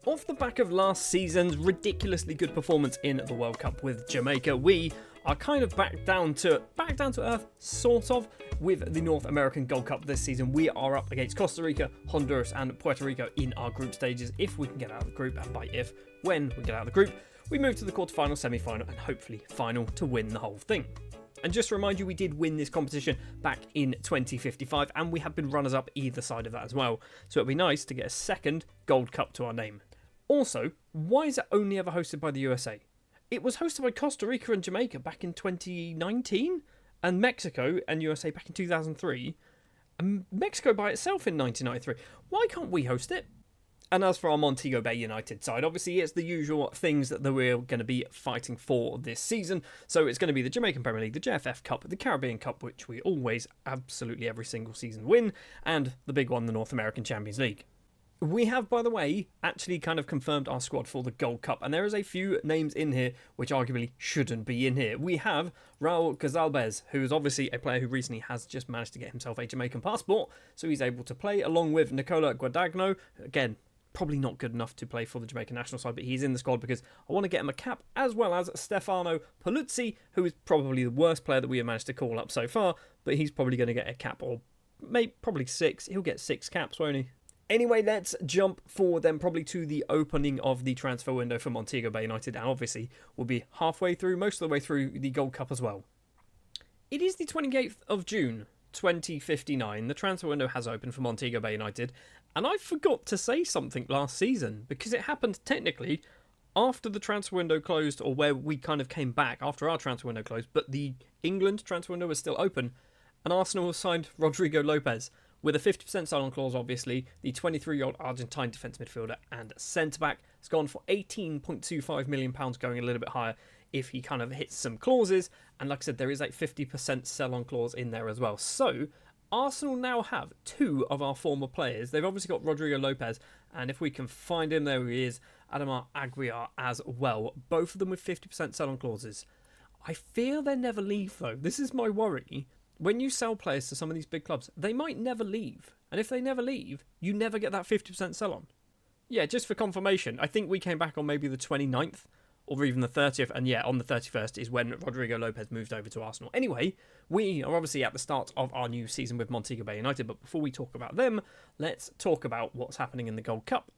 Off the back of last season's ridiculously good performance in the World Cup with Jamaica, we are kind of back down to earth, sort of, with the North American Gold Cup this season. We are up against Costa Rica, Honduras and Puerto Rico in our group stages if we can get out of the group, and by when we get out of the group, we move to the quarterfinal, semi-final and hopefully final to win the whole thing. And just to remind you, we did win this competition back in 2055 and we have been runners-up either side of that as well. So it'd be nice to get a second Gold Cup to our name. Also, why is it only ever hosted by the USA? It was hosted by Costa Rica and Jamaica back in 2019 and Mexico and USA back in 2003 and Mexico by itself in 1993. Why can't we host it? And as for our Montego Bay United side, obviously it's the usual things that we're going to be fighting for this season. So it's going to be the Jamaican Premier League, the JFF Cup, the Caribbean Cup, which we always, absolutely every single season win, and the big one, the North American Champions League. We have, by the way, actually kind of confirmed our squad for the Gold Cup, and there is a few names in here which arguably shouldn't be in here. We have Raul Gonzalez, who is obviously a player who recently has just managed to get himself a Jamaican passport, so he's able to play, along with Nicola Guadagno. Again, probably not good enough to play for the Jamaican national side, but he's in the squad because I want to get him a cap, as well as Stefano Paluzzi, who is probably the worst player that we have managed to call up so far, but he's probably going to get a cap, or maybe probably 6. He'll get 6 caps, won't he? Anyway, let's jump forward then probably to the opening of the transfer window for Montego Bay United, and obviously we'll be halfway through, most of the way through the Gold Cup as well. It is the 28th of June, 2059. The transfer window has opened for Montego Bay United, and I forgot to say something last season, because it happened technically after the transfer window closed, or where we kind of came back after our transfer window closed, but the England transfer window was still open, and Arsenal signed Rodrigo Lopez, with a 50% sign-on clause, obviously. The 23-year-old Argentine defence midfielder and centre-back has gone for £18.25 million, going a little bit higher if he kind of hits some clauses. And like I said, there is a 50% sell-on clause in there as well. So Arsenal now have 2 of our former players. They've obviously got Rodrigo Lopez, and if we can find him, there he is, Adamar Aguiar as well. Both of them with 50% sell-on clauses. I fear they never leave, though. This is my worry. When you sell players to some of these big clubs, they might never leave. And if they never leave, you never get that 50% sell-on. Yeah, just for confirmation, I think we came back on maybe the 29th or even the 30th. And yeah, on the 31st is when Rodrigo Lopez moved over to Arsenal. Anyway, we are obviously at the start of our new season with Montego Bay United. But before we talk about them, let's talk about what's happening in the Gold Cup.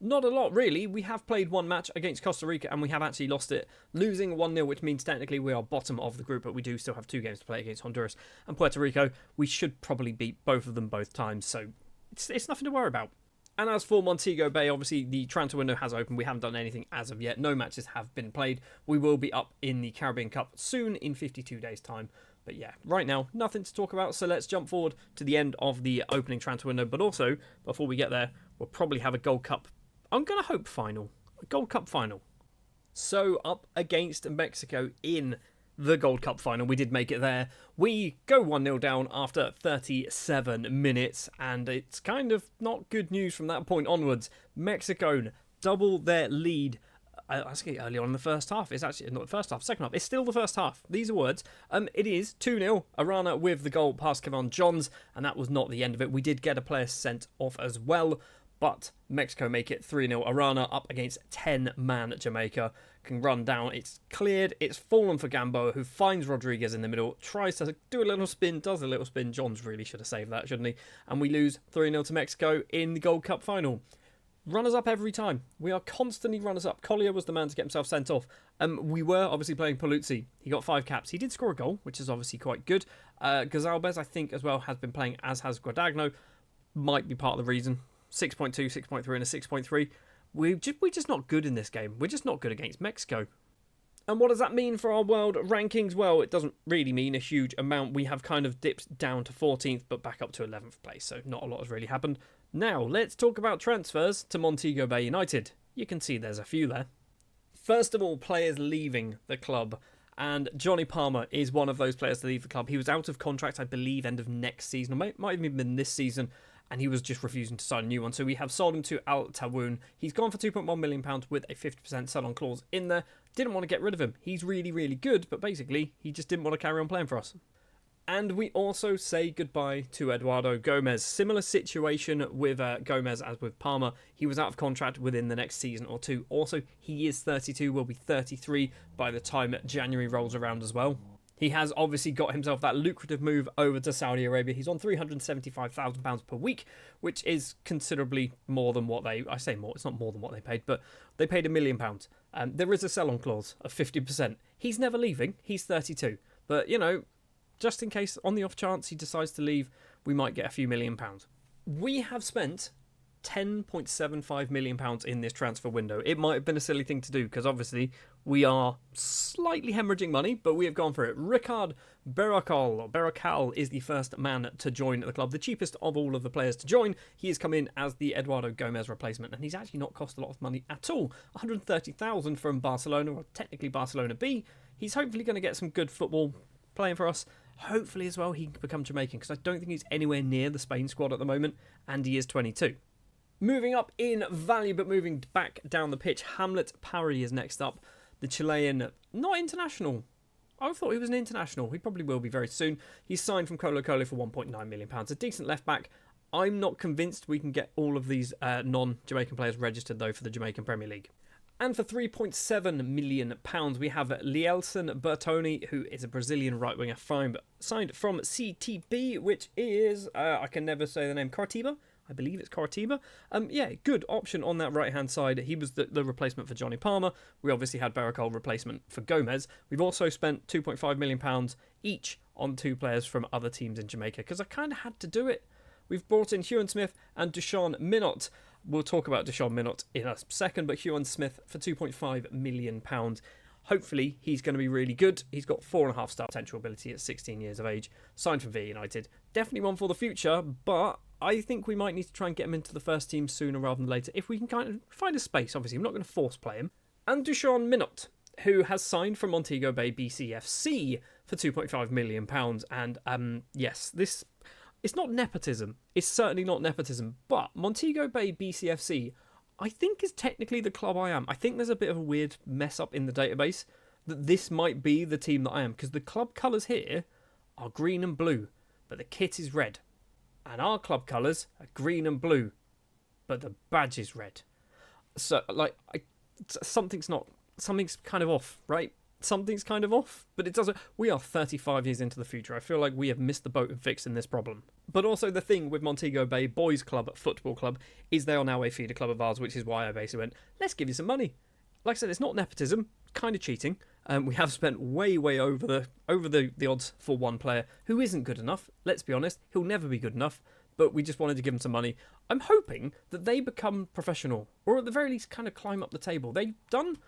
Not a lot, really. We have played one match against Costa Rica and we have actually lost it, losing 1-0, which means technically we are bottom of the group, but we do still have 2 games to play against Honduras and Puerto Rico. We should probably beat both of them both times, so it's nothing to worry about. And as for Montego Bay, obviously the transfer window has opened. We haven't done anything as of yet. No matches have been played. We will be up in the Caribbean Cup soon in 52 days' time. But yeah, right now, nothing to talk about. So let's jump forward to the end of the opening transfer window. But also, before we get there, we'll probably have a Gold Cup, I'm going to hope, final. A Gold Cup final. So, up against Mexico in the Gold Cup final. We did make it there. We go 1-0 down after 37 minutes. And it's kind of not good news from that point onwards. Mexico double their lead. I was getting early on in the first half. It's actually not the first half, second half. It's still the first half. These are words. It is 2-0. Arana with the goal past Kevon Johns. And that was not the end of it. We did get a player sent off as well. But Mexico make it 3-0. Arana up against 10-man Jamaica. Can run down. It's cleared. It's fallen for Gamboa, who finds Rodriguez in the middle. Tries to do a little spin. Does a little spin. Johns really should have saved that, shouldn't he? And we lose 3-0 to Mexico in the Gold Cup final. Runners up every time. We are constantly runners up. Collier was the man to get himself sent off. We were obviously playing Paluzzi. He got 5 caps. He did score a goal, which is obviously quite good. Gonzalez, I think, as well, has been playing, as has Guadagno. Might be part of the reason. 6.2, 6.3 and a 6.3. We're just not good in this game. We're just not good against Mexico. And what does that mean for our world rankings? Well, it doesn't really mean a huge amount. We have kind of dipped down to 14th, but back up to 11th place, so not a lot has really happened. Now, let's talk about transfers to Montego Bay United. You can see there's a few there. First of all, players leaving the club. And Johnny Palmer is one of those players to leave the club. He was out of contract, I believe, end of next season, or might have even been this season, and he was just refusing to sign a new one. So we have sold him to Al Tawoon. He's gone for £2.1 million with a 50% sell-on clause in there. Didn't want to get rid of him. He's really, really good, but basically, he just didn't want to carry on playing for us. And we also say goodbye to Eduardo Gomez. Similar situation with Gomez as with Palmer. He was out of contract within the next season or two. Also, he is 32, will be 33 by the time January rolls around as well. He has obviously got himself that lucrative move over to Saudi Arabia. He's on £375,000 per week, which is considerably more than what I say more, it's not more than what they paid, but they paid £1 million. There is a sell-on clause of 50%. He's never leaving. He's 32. But, just in case, on the off chance he decides to leave, we might get a few £1 million. We have spent £10.75 million in this transfer window. It might have been a silly thing to do because obviously we are slightly hemorrhaging money, but we have gone for it. Ricard Berrocal is the first man to join the club, the cheapest of all of the players to join. He has come in as the Eduardo Gomez replacement, and he's actually not cost a lot of money at all. 130,000 from Barcelona, or technically Barcelona B. He's hopefully going to get some good football playing for us. Hopefully as well he can become Jamaican, because I don't think he's anywhere near the Spain squad at the moment, and he is 22. Moving up in value, but moving back down the pitch, Hamlet Parry is next up. The Chilean, not international. I thought he was an international. He probably will be very soon. He's signed from Colo Colo for £1.9 million. A decent left back. I'm not convinced we can get all of these non-Jamaican players registered, though, for the Jamaican Premier League. And for £3.7 million, we have Lielson Bertoni, who is a Brazilian right-winger signed from CTB, which is, I can never say the name, Coritiba? I believe it's Coritiba. Good option on that right-hand side. He was the replacement for Johnny Palmer. We obviously had Berrocal replacement for Gomez. We've also spent £2.5 million each on two players from other teams in Jamaica, because I kind of had to do it. We've brought in Huon Smith and Deshaun Minot. We'll talk about Deshaun Minot in a second, but Huon Smith for £2.5 million. Hopefully, he's going to be really good. He's got 4.5-star potential ability at 16 years of age. Signed from VA United. Definitely one for the future, but I think we might need to try and get him into the first team sooner rather than later, if we can kind of find a space. Obviously, I'm not going to force play him. And Deshaun Minot, who has signed from Montego Bay BCFC for £2.5 million. And yes, this... It's not nepotism. It's certainly not nepotism. But Montego Bay BCFC, I think, is technically the club I am. I think there's a bit of a weird mess up in the database that this might be the team that I am, because the club colours here are green and blue, but the kit is red. And our club colours are green and blue, but the badge is red. So, something's kind of off, right? Something's kind of off, but it doesn't. We are 35 years into the future. I feel like we have missed the boat in fixing this problem. But also the thing with Montego Bay Boys Club Football Club is they are now a feeder club of ours, which is why I basically went, let's give you some money. Like I said, it's not nepotism, kind of cheating. We have spent way over the odds for one player who isn't good enough. Let's be honest, he'll never be good enough. But we just wanted to give him some money. I'm hoping that they become professional, or at the very least, kind of climb up the table. They've done.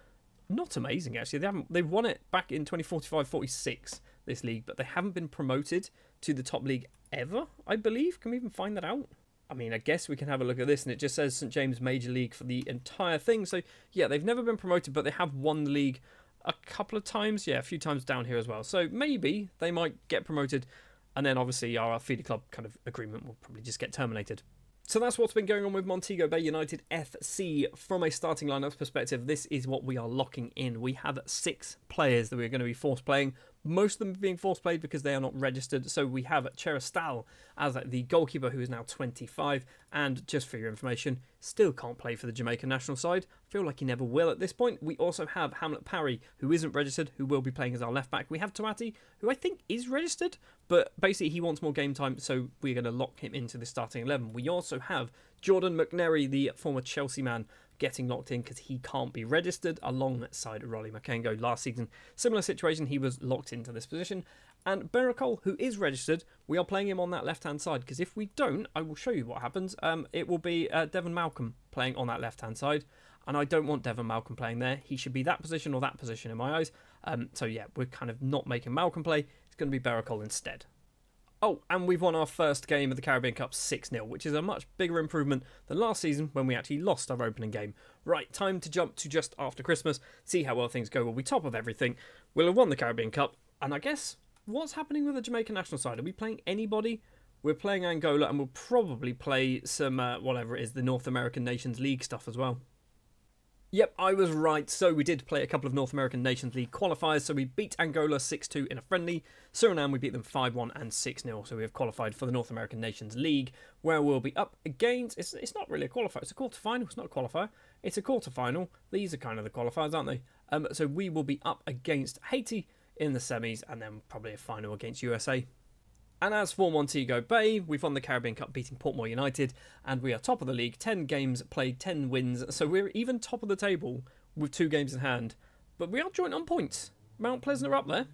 Not amazing, actually. They've won it back in 2045-46, this league, but they haven't been promoted to the top league ever, I believe. Can we even find that out? I mean, I guess we can have a look at this, and it just says St James Major League for the entire thing. So, yeah, they've never been promoted, but they have won the league a couple of times. Yeah, a few times down here as well. So maybe they might get promoted, and then obviously our feeder club kind of agreement will probably just get terminated. So that's what's been going on with Montego Bay United FC. From a starting lineups perspective, this is what we are locking in. We have 6 players that we're going to be force playing. Most of them being force played because they are not registered. So we have Cheristal as the goalkeeper, who is now 25. And just for your information, still can't play for the Jamaican national side. Feel like he never will at this point. We also have Hamlet Parry, who isn't registered, who will be playing as our left back. We have Tuati, who I think is registered, but basically he wants more game time, so we're going to lock him into the starting 11. We also have Jordan McNary, the former Chelsea man, getting locked in because he can't be registered, alongside Rolly Makengo last season. Similar situation, he was locked into this position. And Berrocal, who is registered, we are playing him on that left-hand side, because if we don't, I will show you what happens. It will be Devon Malcolm playing on that left-hand side, and I don't want Devon Malcolm playing there. He should be that position or that position in my eyes. So yeah, we're kind of not making Malcolm play. It's going to be Berrocal instead. Oh, and we've won our first game of the Caribbean Cup 6-0, which is a much bigger improvement than last season when we actually lost our opening game. Right, time to jump to just after Christmas, see how well things go. We'll be top of everything. We'll have won the Caribbean Cup, and I guess, what's happening with the Jamaican national side? Are we playing anybody? We're playing Angola, and we'll probably play some, whatever it is, the North American Nations League stuff as well. Yep, I was right. So we did play a couple of North American Nations League qualifiers. So we beat Angola 6-2 in a friendly. Suriname, we beat them 5-1 and 6-0. So we have qualified for the North American Nations League, where we'll be up against... It's not really a qualifier. It's a quarterfinal. It's not a qualifier. It's a quarterfinal. These are kind of the qualifiers, aren't they? So we will be up against Haiti in the semis, and then probably a final against USA. And as for Montego Bay, we've won the Caribbean Cup beating Portmore United, and we are top of the league, 10 games played, 10 wins, so we're even top of the table with 2 games in hand. But we are joint on points. Mount Pleasant are up there.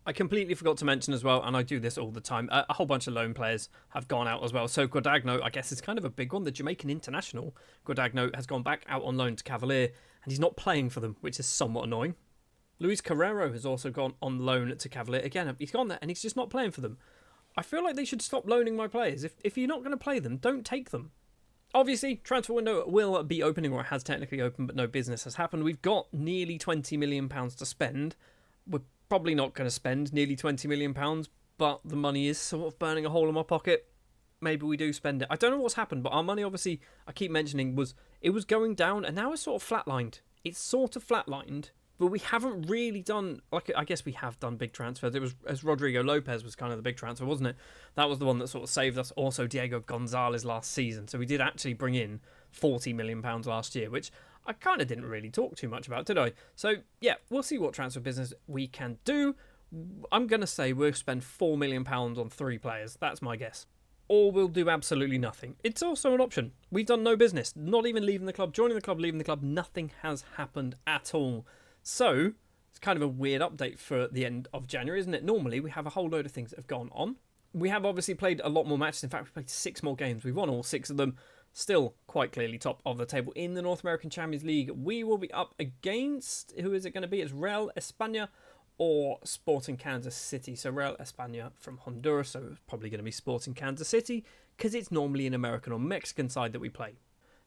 I completely forgot to mention as well, and I do this all the time, a whole bunch of loan players have gone out as well. So Guadagno, I guess, is kind of a big one. The Jamaican international, Guadagno, has gone back out on loan to Cavalier, and he's not playing for them, which is somewhat annoying. Luis Carrero has also gone on loan to Cavalier. Again, he's gone there, and he's just not playing for them. I feel like they should stop loaning my players. If you're not going to play them, don't take them. Obviously, transfer window will be opening, or it has technically opened, but no business has happened. We've got nearly £20 million to spend. We're probably not going to spend nearly £20 million, but the money is sort of burning a hole in my pocket. Maybe we do spend it. I don't know what's happened, but our money, obviously, I keep mentioning, was going down, and now it's sort of flatlined. It's sort of flatlined. But we haven't really done, like, I guess we have done big transfers. It was, as Rodrigo Lopez was kind of the big transfer, wasn't it? That was the one that sort of saved us. Also, Diego Gonzalez last season. So we did actually bring in £40 million last year, which I kind of didn't really talk too much about, did I? So, yeah, we'll see what transfer business we can do. I'm going to say we'll spend £4 million on 3 players. That's my guess. Or we'll do absolutely nothing. It's also an option. We've done no business. Not even leaving the club, joining the club, leaving the club. Nothing has happened at all. So, it's kind of a weird update for the end of January, isn't it? Normally, we have a whole load of things that have gone on. We have obviously played a lot more matches. In fact, we played 6 more games. We've won all 6 of them. Still quite clearly top of the table in the North American Champions League. We will be up against... Who is it going to be? It's Real España or Sporting Kansas City. So, Real España from Honduras. So, it's probably going to be Sporting Kansas City because it's normally an American or Mexican side that we play.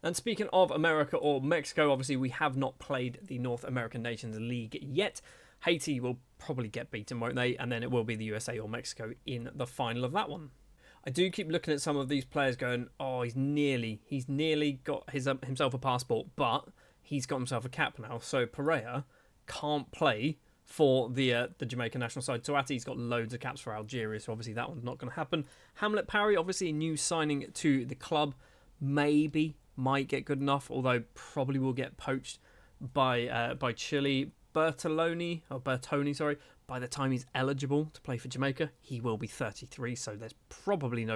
And speaking of America or Mexico, obviously we have not played the North American Nations League yet. Haiti will probably get beaten, won't they? And then it will be the USA or Mexico in the final of that one. I do keep looking at some of these players going, oh, he's nearly got himself a passport, but he's got himself a cap now. So Pereira can't play for the Jamaican national side. Touati's got loads of caps for Algeria, so obviously that one's not going to happen. Hamlet Parry, obviously a new signing to the club, might get good enough, although probably will get poached by Chile. Bertoni, by the time he's eligible to play for Jamaica, he will be 33, so there's probably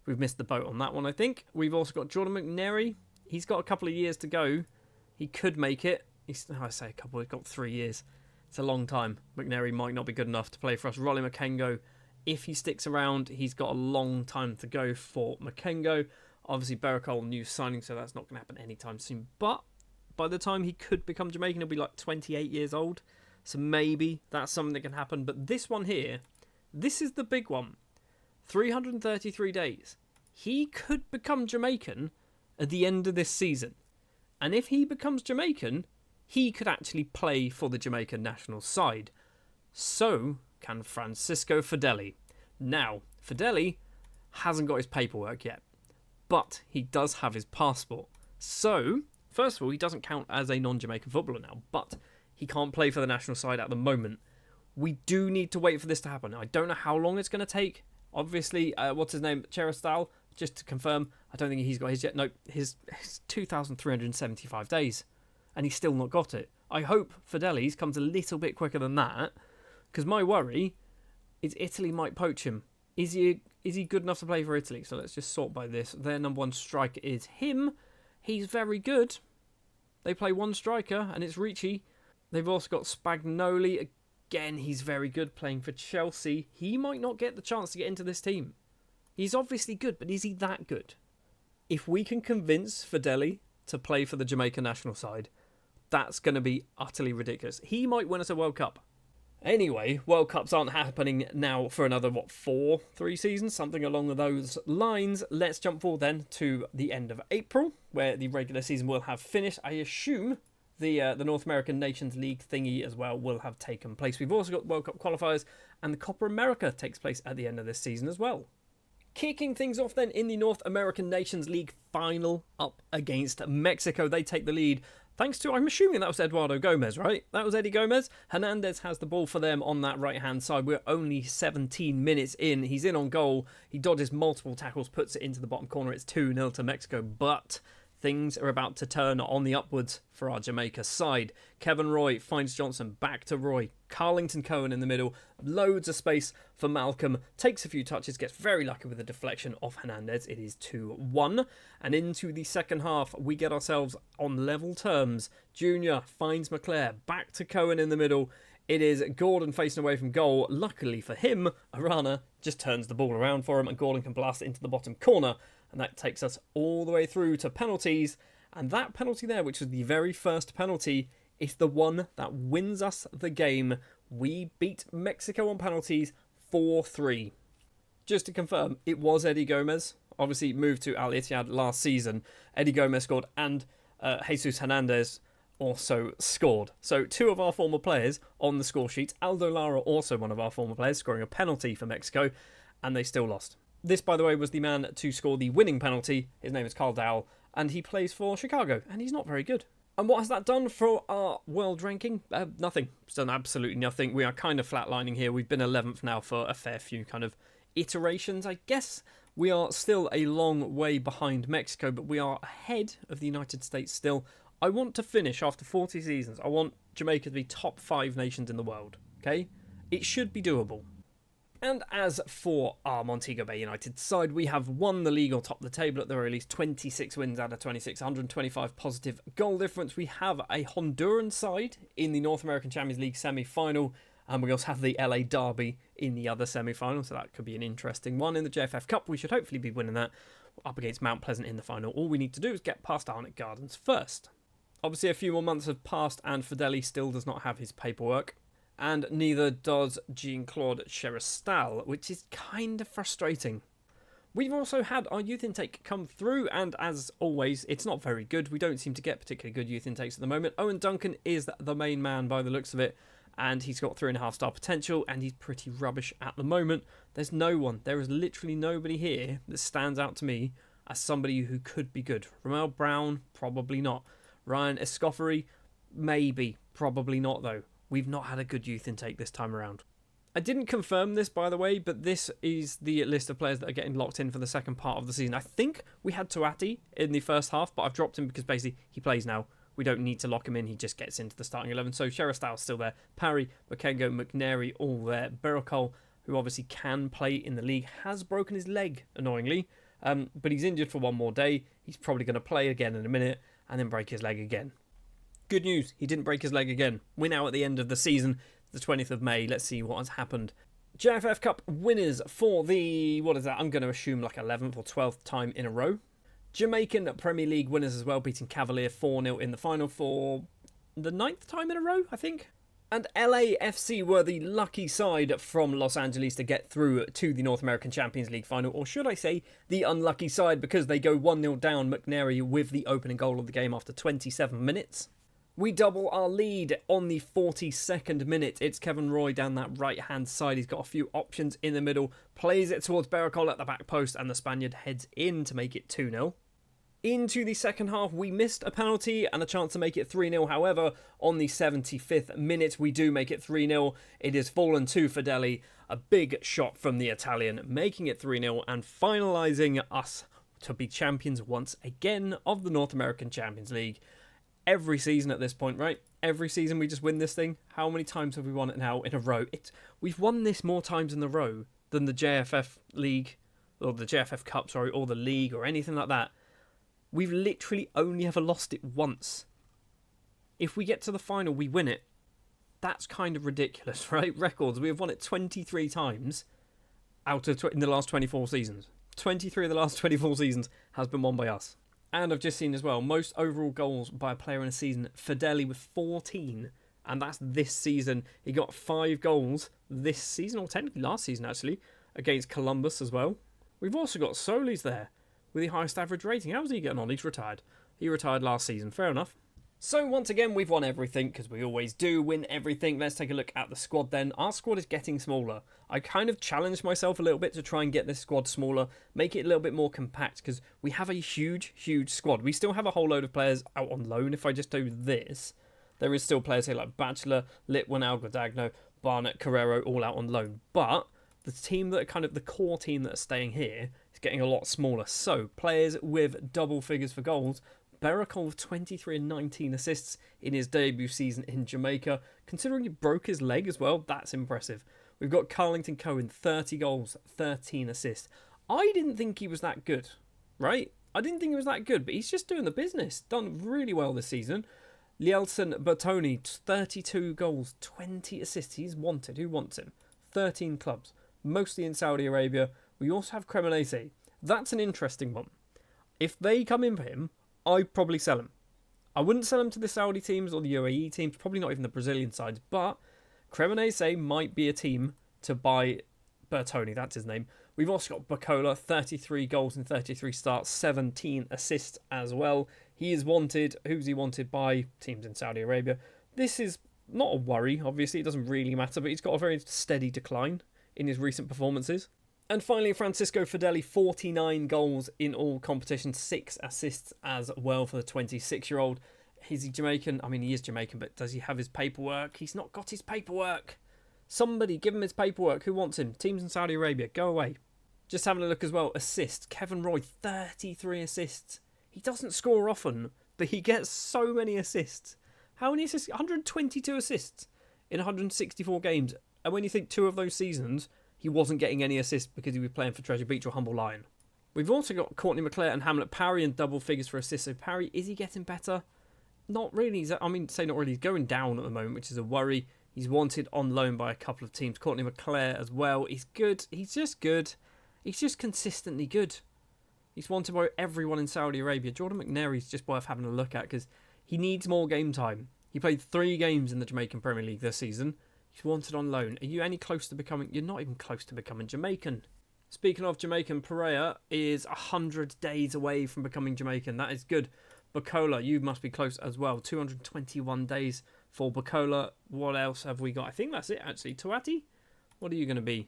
we've missed the boat on that one, I think. We've also got Jordan McNary. He's got a couple of years to go. He could make it. He's got 3 years. It's a long time. McNary might not be good enough to play for us. Rolly Mokengo, if he sticks around, he's got a long time to go for Mokengo. Obviously, Beracol, new signing, so that's not going to happen anytime soon. But by the time he could become Jamaican, he'll be like 28 years old. So maybe that's something that can happen. But this one here, this is the big one. 333 days. He could become Jamaican at the end of this season. And if he becomes Jamaican, he could actually play for the Jamaican national side. So can Francisco Fedeli. Now, Fedeli hasn't got his paperwork yet, but he does have his passport. So, first of all, he doesn't count as a non-Jamaican footballer now, but he can't play for the national side at the moment. We do need to wait for this to happen. I don't know how long it's going to take. Obviously, what's his name? Cheristal, just to confirm, I don't think he's got his yet. No, his 2,375 days, and he's still not got it. I hope Fedeli's comes a little bit quicker than that, because my worry is Italy might poach him. Is he good enough to play for Italy? So let's just sort by this. Their number 1 striker is him. He's very good. They play 1 striker, and it's Ricci. They've also got Spagnoli. Again, he's very good playing for Chelsea. He might not get the chance to get into this team. He's obviously good, but is he that good? If we can convince Fedeli to play for the Jamaican national side, that's going to be utterly ridiculous. He might win us a World Cup. Anyway, World Cups aren't happening now for another, 3 seasons? Something along those lines. Let's jump forward then to the end of April, where the regular season will have finished. I assume the North American Nations League thingy as well will have taken place. We've also got World Cup qualifiers, and the Copa America takes place at the end of this season as well. Kicking things off then in the North American Nations League final up against Mexico. They take the lead thanks to, I'm assuming that was Eduardo Gomez, right? That was Eddie Gomez. Hernandez has the ball for them on that right-hand side. We're only 17 minutes in. He's in on goal. He dodges multiple tackles, puts it into the bottom corner. It's 2-0 to Mexico, but things are about to turn on the upwards for our Jamaica side. Kevin Roy finds Johnson, back to Roy. Carlington Cohen in the middle, loads of space for Malcolm, takes a few touches, gets very lucky with the deflection of Hernandez. It is 2-1, and into the second half, we get ourselves on level terms. Junior finds McClare, back to Cohen in the middle. It is Gordon facing away from goal. Luckily for him, Arana just turns the ball around for him, and Gordon can blast it into the bottom corner. And that takes us all the way through to penalties. And that penalty there, which was the very first penalty, is the one that wins us the game. We beat Mexico on penalties 4-3. Just to confirm, it was Eddie Gomez. Obviously moved to Al Ittihad last season. Eddie Gomez scored and Jesus Hernandez also scored. So two of our former players on the score sheet. Aldo Lara, also one of our former players, scoring a penalty for Mexico. And they still lost. This, by the way, was the man to score the winning penalty. His name is Carl Dowell, and he plays for Chicago, and he's not very good. And what has that done for our world ranking? Nothing. It's done absolutely nothing. We are kind of flatlining here. We've been 11th now for a fair few kind of iterations, I guess. We are still a long way behind Mexico, but we are ahead of the United States still. I want to finish after 40 seasons. I want Jamaica to be top 5 nations in the world, okay? It should be doable. And as for our Montego Bay United side, we have won the league on top of the table at the very least. 26 wins out of 26, 125 positive goal difference. We have a Honduran side in the North American Champions League semi-final, and we also have the LA Derby in the other semi-final, so that could be an interesting one. In the JFF Cup, we should hopefully be winning that up against Mount Pleasant in the final. All we need to do is get past Arnett Gardens first. Obviously, a few more months have passed, and Fideli still does not have his paperwork. And neither does Jean-Claude Cheristal, which is kind of frustrating. We've also had our youth intake come through, and as always, it's not very good. We don't seem to get particularly good youth intakes at the moment. Owen Duncan is the main man by the looks of it, and he's got 3.5-star potential, and he's pretty rubbish at the moment. There's no one, there is literally nobody here that stands out to me as somebody who could be good. Romel Brown, probably not. Ryan Escoffery, maybe, probably not though. We've not had a good youth intake this time around. I didn't confirm this, by the way, but this is the list of players that are getting locked in for the second part of the season. I think we had Tuati in the first half, but I've dropped him because basically he plays now. We don't need to lock him in. He just gets into the starting 11. So Cheristal's still there. Parry, Makengo, McNary, all there. Berocol, who obviously can play in the league, has broken his leg, annoyingly. But he's injured for one more day. He's probably going to play again in a minute and then break his leg again. Good news, he didn't break his leg again. We're now at the end of the season, the 20th of May. Let's see what has happened. JFF Cup winners for the, what is that? I'm going to assume like 11th or 12th time in a row. Jamaican Premier League winners as well, beating Cavalier 4-0 in the final for the 9th time in a row, I think. And LAFC were the lucky side from Los Angeles to get through to the North American Champions League final, or should I say the unlucky side, because they go 1-0 down. McNary with the opening goal of the game after 27 minutes. We double our lead on the 42nd minute. It's Kevin Roy down that right-hand side. He's got a few options in the middle. Plays it towards Berocol at the back post, and the Spaniard heads in to make it 2-0. Into the second half, we missed a penalty and a chance to make it 3-0. However, on the 75th minute, we do make it 3-0. It is fallen to Fideli. A big shot from the Italian, making it 3-0 and finalising us to be champions once again of the North American Champions League. Every season at this point, right? Every season we just win this thing. How many times have we won it now in a row? We've won this more times in a row than the JFF League, or the JFF Cup, sorry, or the League, or anything like that. We've literally only ever lost it once. If we get to the final, we win it. That's kind of ridiculous, right? Records, we have won it 23 times out of in the last 24 seasons. 23 of the last 24 seasons has been won by us. And I've just seen as well, most overall goals by a player in a season, Fideli with 14. And that's this season. He got 5 goals this season, or technically last season actually, against Columbus as well. We've also got Solis there with the highest average rating. How's he getting on? He's retired. He retired last season. Fair enough. So once again, we've won everything, because we always do win everything. Let's take a look at the squad then. Our squad is getting smaller. I kind of challenged myself a little bit to try and get this squad smaller, make it a little bit more compact, because we have a huge, huge squad. We still have a whole load of players out on loan. If I just do this, there is still players here like Bachelor, Litwin, Alguadagno, Barnett, Carrero, all out on loan. But the team that are kind of the core team that are staying here is getting a lot smaller. So players with double figures for goals. Berakol with 23 and 19 assists in his debut season in Jamaica. Considering he broke his leg as well, that's impressive. We've got Carlington Cohen, 30 goals, 13 assists. I didn't think he was that good, right? I didn't think he was that good, but he's just doing the business. Done really well this season. Lielson Bertoni, 32 goals, 20 assists. He's wanted. Who wants him? 13 clubs, mostly in Saudi Arabia. We also have Cremonese. That's an interesting one. If they come in for him, I'd probably sell him. I wouldn't sell him to the Saudi teams or the UAE teams, probably not even the Brazilian sides, but Cremonese might be a team to buy Bertoni, that's his name. We've also got Bacola, 33 goals in 33 starts, 17 assists as well. He is wanted. Who's he wanted by? Teams in Saudi Arabia. This is not a worry, obviously, it doesn't really matter, but he's got a very steady decline in his recent performances. And finally, Francisco Fedeli, 49 goals in all competitions, 6 assists as well for the 26-year-old. Is he Jamaican? I mean, he is Jamaican, but does he have his paperwork? He's not got his paperwork. Somebody give him his paperwork. Who wants him? Teams in Saudi Arabia, go away. Just having a look as well, assists. Kevin Roy, 33 assists. He doesn't score often, but he gets so many assists. How many assists? 122 assists in 164 games. And when you think 2 of those seasons, he wasn't getting any assists because he was playing for Treasure Beach or Humble Lion. We've also got Courtney McClare and Hamlet Parry in double figures for assists. So Parry, is he getting better? Not really. I mean, say not really. He's going down at the moment, which is a worry. He's wanted on loan by a couple of teams. Courtney McClare as well. He's good. He's just good. He's just consistently good. He's wanted by everyone in Saudi Arabia. Jordan McNary's just worth having a look at because he needs more game time. He played 3 games in the Jamaican Premier League this season. He's wanted on loan. Are you any close to becoming... You're not even close to becoming Jamaican. Speaking of Jamaican, Pereira is 100 days away from becoming Jamaican. That is good. Bacola, you must be close as well. 221 days for Bacola. What else have we got? I think that's it, actually. Tuati? What are you going to be?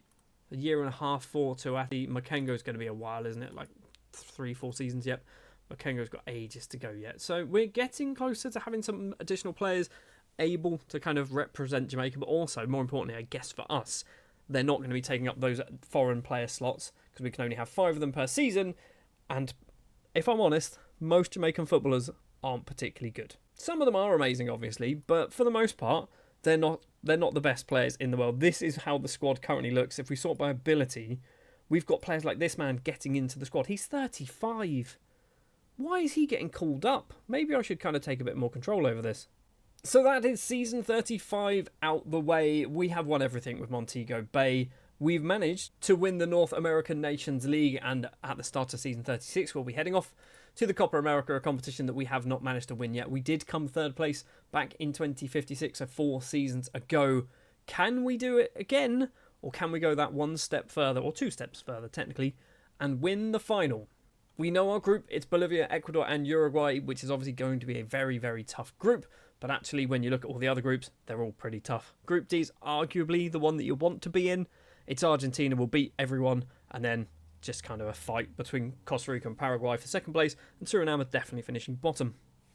A year and a half for Tuati. Makengo's going to be a while, isn't it? Like 3-4 seasons yet. Makengo's got ages to go yet. So we're getting closer to having some additional players able to kind of represent Jamaica, but also, more importantly, I guess for us, they're not going to be taking up those foreign player slots because we can only have 5 of them per season. And if I'm honest, most Jamaican footballers aren't particularly good. Some of them are amazing, obviously, but for the most part, they're not the best players in the world. This is how the squad currently looks. If we sort by ability, we've got players like this man getting into the squad. He's 35. Why is he getting called up? Maybe I should kind of take a bit more control over this. So that is season 35 out the way. We have won everything with Montego Bay. We've managed to win the North American Nations League, and at the start of season 36 we'll be heading off to the Copa America, a competition that we have not managed to win yet. We did come 3rd place back in 2056, so 4 seasons ago. Can we do it again, or can we go that 1 step further, or 2 steps further technically, and win the final? We know our group, it's Bolivia, Ecuador and Uruguay, which is obviously going to be a very, very tough group. But actually, when you look at all the other groups, they're all pretty tough. Group D is arguably the one that you want to be in. It's Argentina will beat everyone, and then just kind of a fight between Costa Rica and Paraguay for 2nd place, and Suriname are definitely finishing bottom.